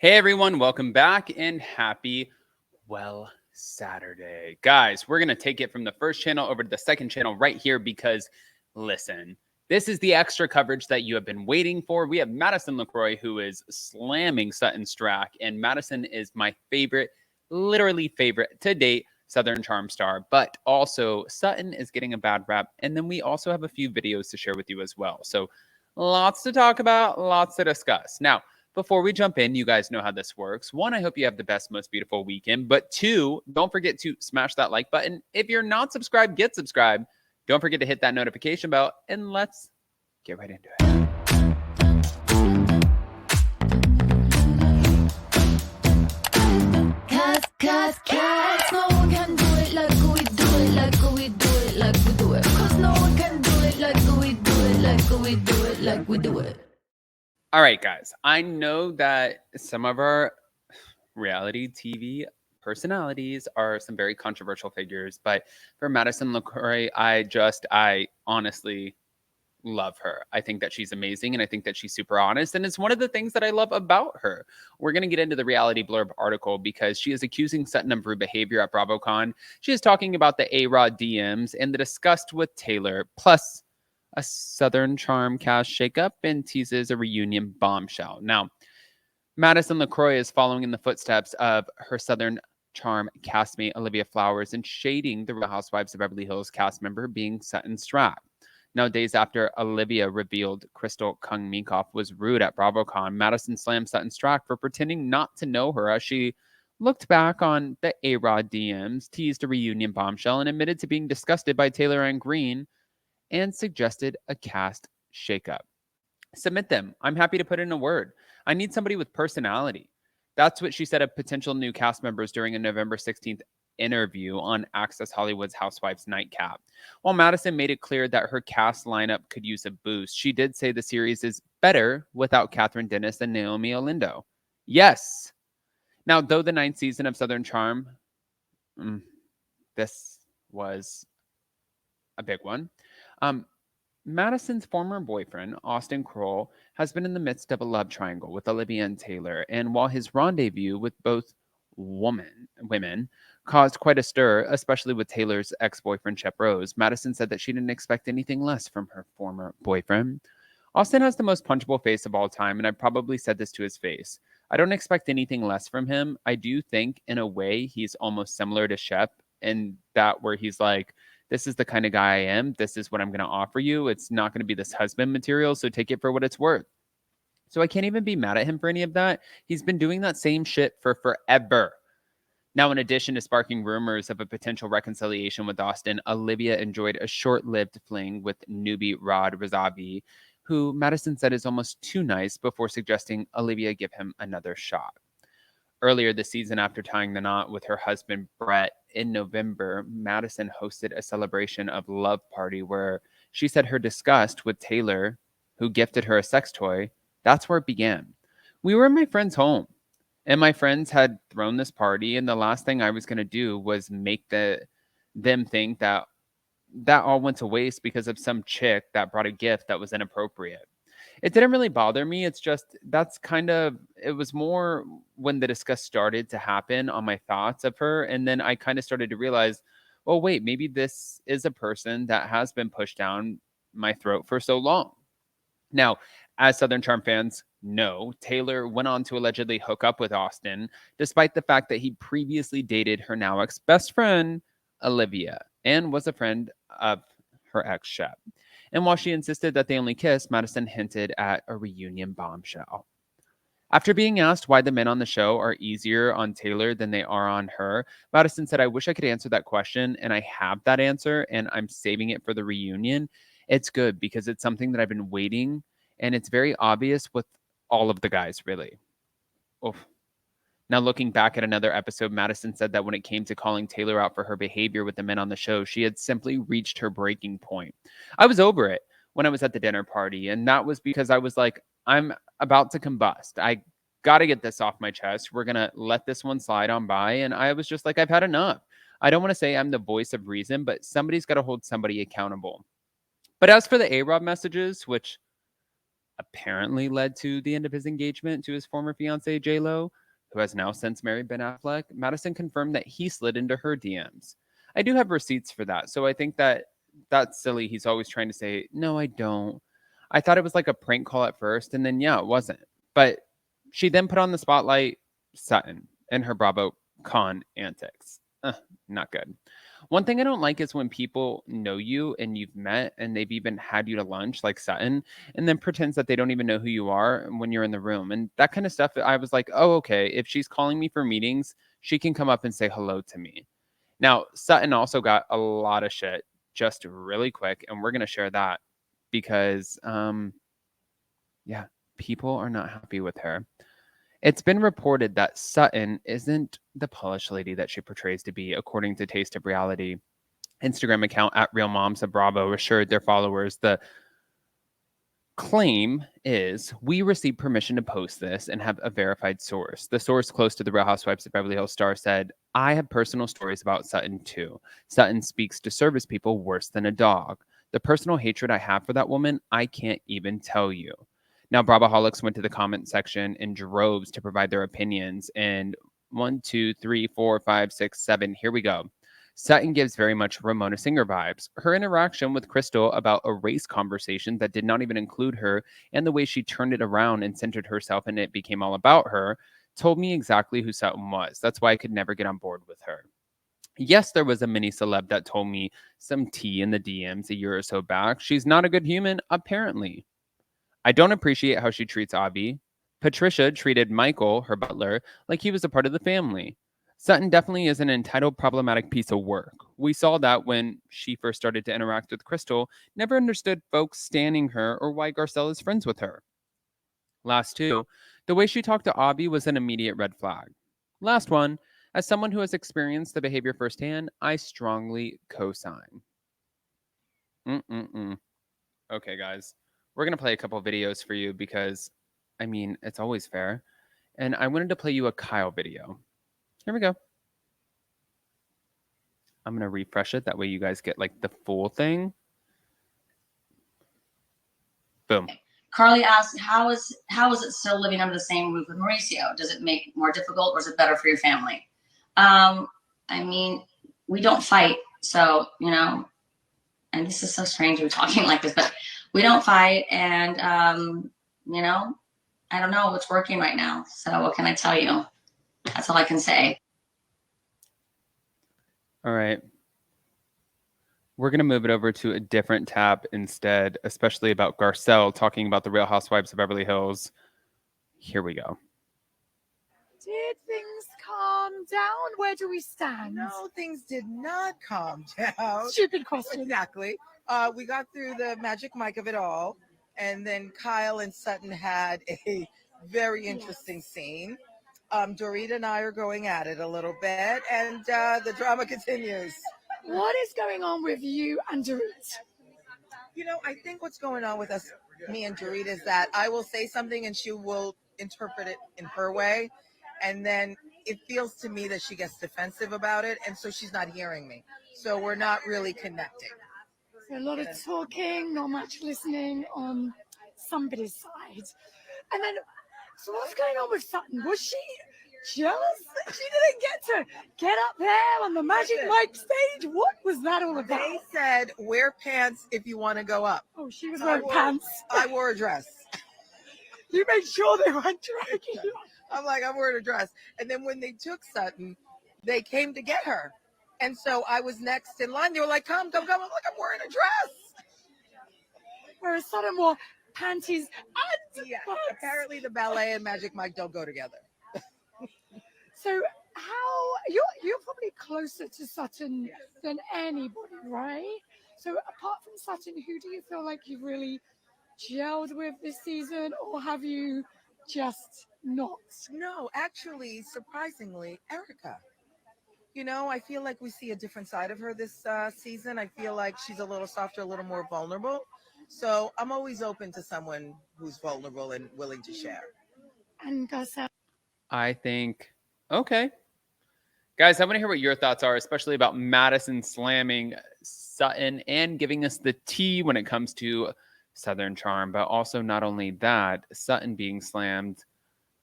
Hey everyone, welcome back and happy Saturday. Guys, we're going to take it from the first channel over to the second channel right here because listen, this is the extra coverage that you have been waiting for. We have Madison LaCroix who is slamming Sutton Stracke, and Madison is my favorite, literally favorite to date Southern Charm star, but also Sutton is getting a bad rap. And then we also have a few videos to share with you as well. So lots to talk about, lots to discuss. Now, before we jump in, you guys know how this works. One, I hope you have the best, most beautiful weekend. But two, don't forget to smash that like button. If you're not subscribed, get subscribed. Don't forget to hit that notification bell. And let's get right into it. Cause no one can do it like we do it, like we do it, like we do it. Cause no one can do it like we do it, like we do it, like we do it. All right, guys. I know that some of our reality TV personalities are some very controversial figures, but for Madison LaCroix, I honestly love her. I think that she's amazing, and I think that she's super honest, and it's one of the things that I love about her. We're going to get into the reality blurb article because she is accusing Sutton of rude behavior at BravoCon. She is talking about the A-Rod DMs and the disgust with Taylor, plus a Southern Charm cast shakeup, and teases a reunion bombshell. Now, Madison LaCroix is following in the footsteps of her Southern Charm castmate Olivia Flowers and shading the Real Housewives of Beverly Hills cast member being Sutton Stracke. Now, days after Olivia revealed Crystal Kung Minkoff was rude at BravoCon, Madison slammed Sutton Stracke for pretending not to know her as she looked back on the A-Rod DMs, teased a reunion bombshell, and admitted to being disgusted by Taylor and Green and suggested a cast shakeup. Submit them. I'm happy to put in a word. I need somebody with personality. That's what she said of potential new cast members during a November 16th interview on Access Hollywood's Housewives Nightcap. While Madison made it clear that her cast lineup could use a boost, she did say the series is better without Catherine Dennis and Naomi Olindo. Yes. Now, though the 9th season of Southern Charm, this was a big one. Madison's former boyfriend, Austin Kroll, has been in the midst of a love triangle with Olivia and Taylor, and while his rendezvous with both women caused quite a stir, especially with Taylor's ex-boyfriend Shep Rose, Madison said that she didn't expect anything less from her former boyfriend. Austin has the most punchable face of all time, and I probably said this to his face. I don't expect anything less from him. I do think, in a way, he's almost similar to Shep in that where he's like, this is the kind of guy I am. This is what I'm going to offer you. It's not going to be this husband material, so take it for what it's worth. So I can't even be mad at him for any of that. He's been doing that same shit for forever. Now, in addition to sparking rumors of a potential reconciliation with Austin, Olivia enjoyed a short-lived fling with newbie Rod Razavi, who Madison said is almost too nice, before suggesting Olivia give him another shot. Earlier this season, after tying the knot with her husband Brett in November, Madison hosted a celebration of love party where she said her disgust with Taylor, who gifted her a sex toy, that's where it began. We were in my friend's home, and my friends had thrown this party, and the last thing I was going to do was make them think that all went to waste because of some chick that brought a gift that was inappropriate. It didn't really bother me. It's just it was more when the disgust started to happen on my thoughts of her. And then I kind of started to realize, oh, wait, maybe this is a person that has been pushed down my throat for so long. Now, as Southern Charm fans know, Taylor went on to allegedly hook up with Austin, despite the fact that he previously dated her now ex-best friend, Olivia, and was a friend of her ex, Shep. And while she insisted that they only kissed, Madison hinted at a reunion bombshell. After being asked why the men on the show are easier on Taylor than they are on her, Madison said, I wish I could answer that question, and I have that answer, and I'm saving it for the reunion. It's good because it's something that I've been waiting, and it's very obvious with all of the guys, really. Oof. Now, looking back at another episode, Madison said that when it came to calling Taylor out for her behavior with the men on the show, she had simply reached her breaking point. I was over it when I was at the dinner party, and that was because I was like, I'm about to combust. I got to get this off my chest. We're going to let this one slide on by. And I was just like, I've had enough. I don't want to say I'm the voice of reason, but somebody's got to hold somebody accountable. But as for the A-Rob messages, which apparently led to the end of his engagement to his former fiancee J-Lo, who has now since married Ben Affleck, Madison confirmed that he slid into her DMs. I do have receipts for that, so I think that that's silly. He's always trying to say, "No, I don't." I thought it was like a prank call at first, and then yeah, it wasn't. But she then put on the spotlight Sutton and her Bravo con antics. Not good. One thing I don't like is when people know you and you've met and they've even had you to lunch, like Sutton, and then pretends that they don't even know who you are when you're in the room. And that kind of stuff, I was like, oh, okay. If she's calling me for meetings, she can come up and say hello to me. Now, Sutton also got a lot of shit just really quick, and we're going to share that because, yeah, people are not happy with her. It's been reported that Sutton isn't the polished lady that she portrays to be, according to Taste of Reality. Instagram account at Real Moms of Bravo assured their followers the claim is we received permission to post this and have a verified source. The source close to the Real Housewives of Beverly Hills star said, I have personal stories about Sutton too. Sutton speaks to service people worse than a dog. The personal hatred I have for that woman, I can't even tell you. Now, Bravoholics went to the comment section in droves to provide their opinions. And 1, 2, 3, 4, 5, 6, 7, here we go. Sutton gives very much Ramona Singer vibes. Her interaction with Crystal about a race conversation that did not even include her and the way she turned it around and centered herself and it became all about her told me exactly who Sutton was. That's why I could never get on board with her. Yes, there was a mini celeb that told me some tea in the DMs a year or so back. She's not a good human, apparently. I don't appreciate how she treats Avi. Patricia treated Michael, her butler, like he was a part of the family. Sutton definitely is an entitled, problematic piece of work. We saw that when she first started to interact with Crystal, never understood folks standing her or why Garcelle is friends with her. Last two, the way she talked to Avi was an immediate red flag. Last one, as someone who has experienced the behavior firsthand, I strongly co-sign. Mm-mm-mm. Okay, guys, we're going to play a couple videos for you because, I mean, it's always fair. And I wanted to play you a Kyle video. Here we go. I'm going to refresh it. That way you guys get like the full thing. Boom. Carly asked, how is it still living under the same roof with Mauricio? Does it make it more difficult or is it better for your family? I mean, we don't fight. So, you know, and this is so strange we're talking like this, but we don't fight. And, you know, I don't know what's working right now. So what can I tell you? That's all I can say. All right. We're going to move it over to a different tab instead, especially about Garcelle talking about the Real Housewives of Beverly Hills. Here we go. Did things calm down? Where do we stand? No, things did not calm down. Stupid question. Exactly. We got through the magic mic of it all, and then Kyle and Sutton had a very interesting scene. Dorita and I are going at it a little bit, and the drama continues. What is going on with you and Dorit? You know, I think what's going on with us, me and Dorita, is that I will say something and she will interpret it in her way, and then it feels to me that she gets defensive about it, and so she's not hearing me. So we're not really connecting. So a lot of talking, not much listening on somebody's side. And then, so what's going on with Sutton? Was she jealous that she didn't get to get up there on the magic mic stage? What was that all about? They said, wear pants if you want to go up. Oh, she was wearing pants. I wore a dress. You made sure they weren't dragging you. I'm like, I'm wearing a dress. And then when they took Sutton, they came to get her. And so I was next in line. They were like, come. I'm like, I'm wearing a dress. Whereas Sutton wore panties and Yeah, pants. apparently the ballet and Magic Mike don't go together. So you're probably closer to Sutton than anybody, right? So apart from Sutton, who do you feel like you've really gelled with this season, or have you just not? No, actually, surprisingly, Erica. You know, I feel like we see a different side of her this season. I feel like she's a little softer, a little more vulnerable. So I'm always open to someone who's vulnerable and willing to share. And Garcelle. I think, okay. Guys, I want to hear what your thoughts are, especially about Madison slamming Sutton and giving us the tea when it comes to Southern charm, but also not only that, Sutton being slammed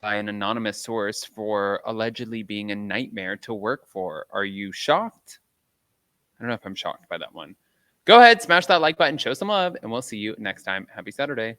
by an anonymous source for allegedly being a nightmare to work for. Are you shocked? I don't know if I'm shocked by that one. Go ahead, smash that like button, show some love, and we'll see you next time. Happy Saturday.